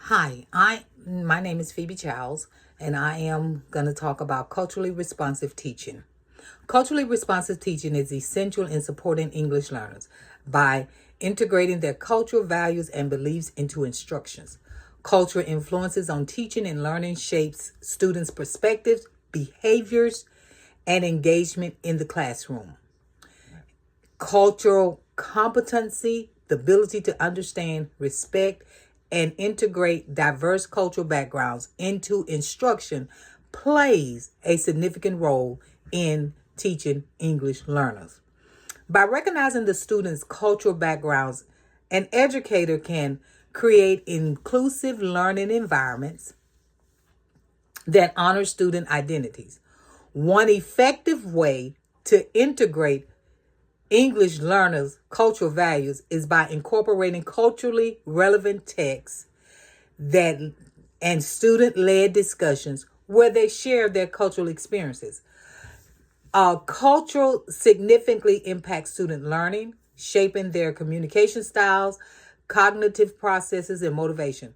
Hi, my name is Phoebe Charles, and I am going to talk about culturally responsive teaching. Culturally responsive teaching is essential in supporting English learners by integrating their cultural values and beliefs into instructions. Cultural influences on teaching and learning shapes students' perspectives, behaviors, and engagement in the classroom. Cultural competency, the ability to understand, respect, and integrate diverse cultural backgrounds into instruction, plays a significant role in teaching English learners. By recognizing the students' cultural backgrounds, an educator can create inclusive learning environments that honor student identities. One effective way to integrate English learners' cultural values is by incorporating culturally relevant texts that and student-led discussions where they share their cultural experiences. Cultural significantly impacts student learning, shaping their communication styles, cognitive processes, and motivation.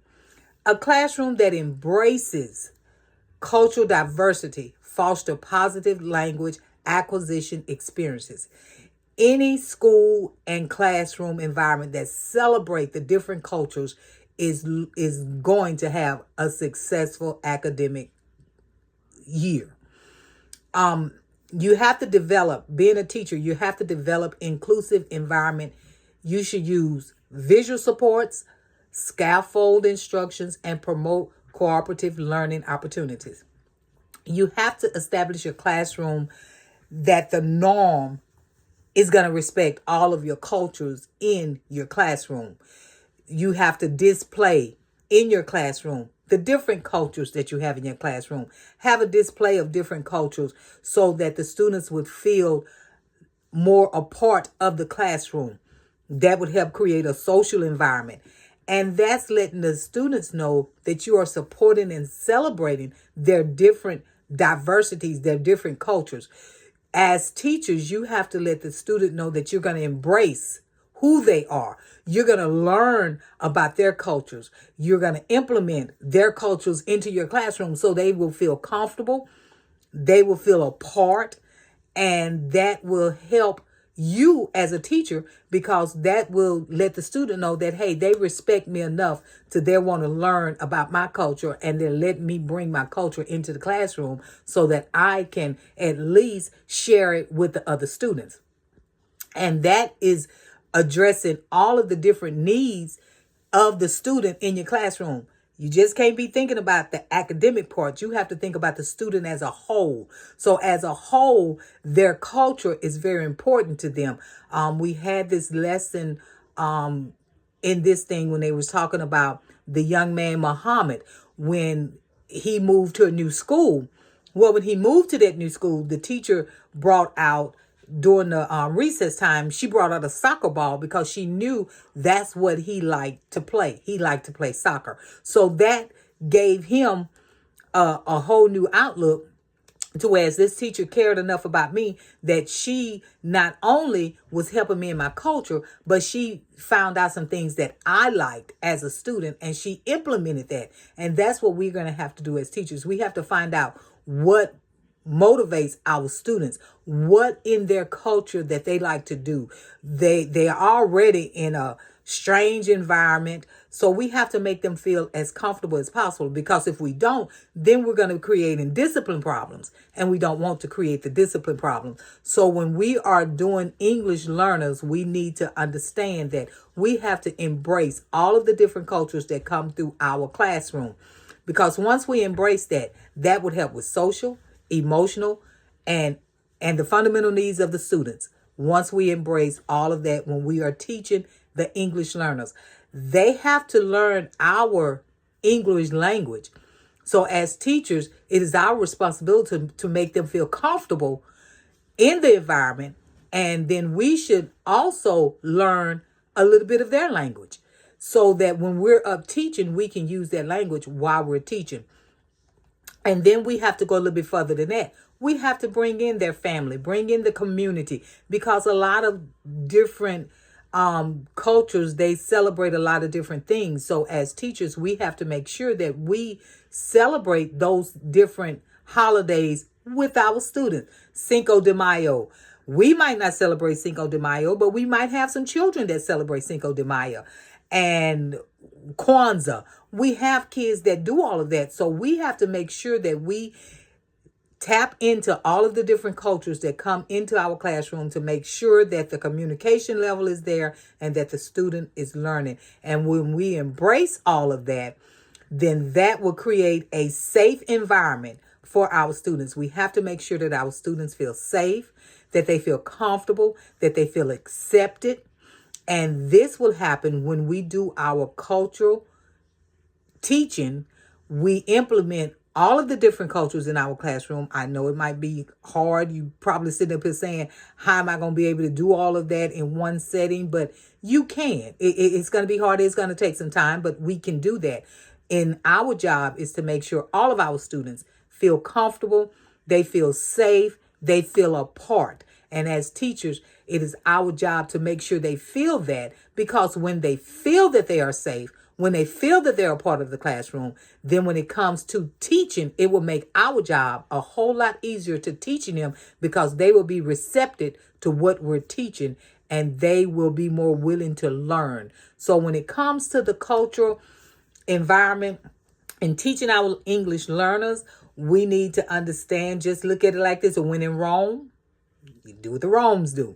A classroom that embraces cultural diversity foster positive language acquisition experiences. Any school and classroom environment that celebrate the different cultures is going to have a successful academic year. You have to develop, being a teacher, you have to develop inclusive environment. You should use visual supports, scaffold instructions, and promote cooperative learning opportunities. You have to establish your classroom that the norm is going to respect all of your cultures in your classroom. You have to display in your classroom the different cultures that you have in your classroom. Have a display of different cultures so that the students would feel more a part of the classroom. That would help create a social environment. And that's letting the students know that you are supporting and celebrating their different diversities, their different cultures. As teachers, you have to let the student know that you're going to embrace who they are. You're going to learn about their cultures. You're going to implement their cultures into your classroom so they will feel comfortable, they will feel a part, and that will help you as a teacher because that will let the student know that, hey, they respect me enough to they want to learn about my culture and they let me bring my culture into the classroom so that I can at least share it with the other students. And that is addressing all of the different needs of the student in your classroom. You just can't be thinking about the academic part. You have to think about the student as a whole. So as a whole, their culture is very important to them. We had this lesson in this thing when they was talking about the young man Muhammad when he moved to a new school. Well, when he moved to that new school, the teacher brought out during the recess time, she brought out a soccer ball because she knew that's what he liked to play. He liked to play soccer. So that gave him a whole new outlook to whereas this teacher cared enough about me that she not only was helping me in my culture, but she found out some things that I liked as a student and she implemented that. And that's what we're going to have to do as teachers. We have to find out what motivates our students, what in their culture that they like to do. They are already in a strange environment, so we have to make them feel as comfortable as possible, because if we don't, then we're going to create discipline problems, and we don't want to create the discipline problem. So when we are doing English learners, we need to understand that we have to embrace all of the different cultures that come through our classroom, because once we embrace that, that would help with social, emotional, and the fundamental needs of the students. Once we embrace all of that, when we are teaching the English learners, they have to learn our English language. So as teachers, it is our responsibility to make them feel comfortable in the environment. And then we should also learn a little bit of their language so that when we're up teaching, we can use that language while we're teaching. And then we have to go a little bit further than that. We have to bring in their family, bring in the community, because a lot of different cultures, they celebrate a lot of different things. So as teachers, we have to make sure that we celebrate those different holidays with our students. Cinco de Mayo. We might not celebrate Cinco de Mayo, but we might have some children that celebrate Cinco de Mayo. And Kwanzaa. We have kids that do all of that. So we have to make sure that we tap into all of the different cultures that come into our classroom to make sure that the communication level is there and that the student is learning. And when we embrace all of that, then that will create a safe environment for our students. We have to make sure that our students feel safe, that they feel comfortable, that they feel accepted. And this will happen when we do our cultural teaching. We implement all of the different cultures in our classroom. I know it might be hard. You probably sitting up here saying, how am I going to be able to do all of that in one setting? But you can. It's going to be hard. It's going to take some time, but we can do that. And our job is to make sure all of our students feel comfortable, they feel safe, they feel a part. And as teachers, it is our job to make sure they feel that, because when they feel that they are safe, when they feel that they're a part of the classroom, then when it comes to teaching, it will make our job a whole lot easier to teaching them, because they will be receptive to what we're teaching and they will be more willing to learn. So when it comes to the cultural environment and teaching our English learners, we need to understand, just look at it like this: when in Rome, you do what the Romans do.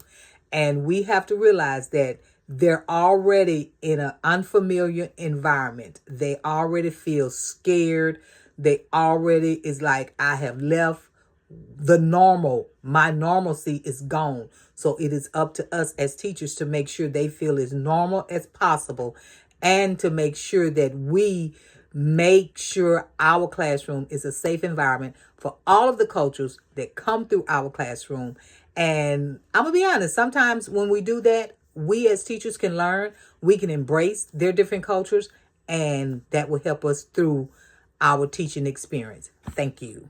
And we have to realize that they're already in an unfamiliar environment. They already feel scared. They already is like, I have left the normal. My normalcy is gone. So it is up to us as teachers to make sure they feel as normal as possible, and to make sure that we make sure our classroom is a safe environment for all of the cultures that come through our classroom. And I'm going to be honest, sometimes when we do that, we as teachers can learn, we can embrace their different cultures, and that will help us through our teaching experience. Thank you.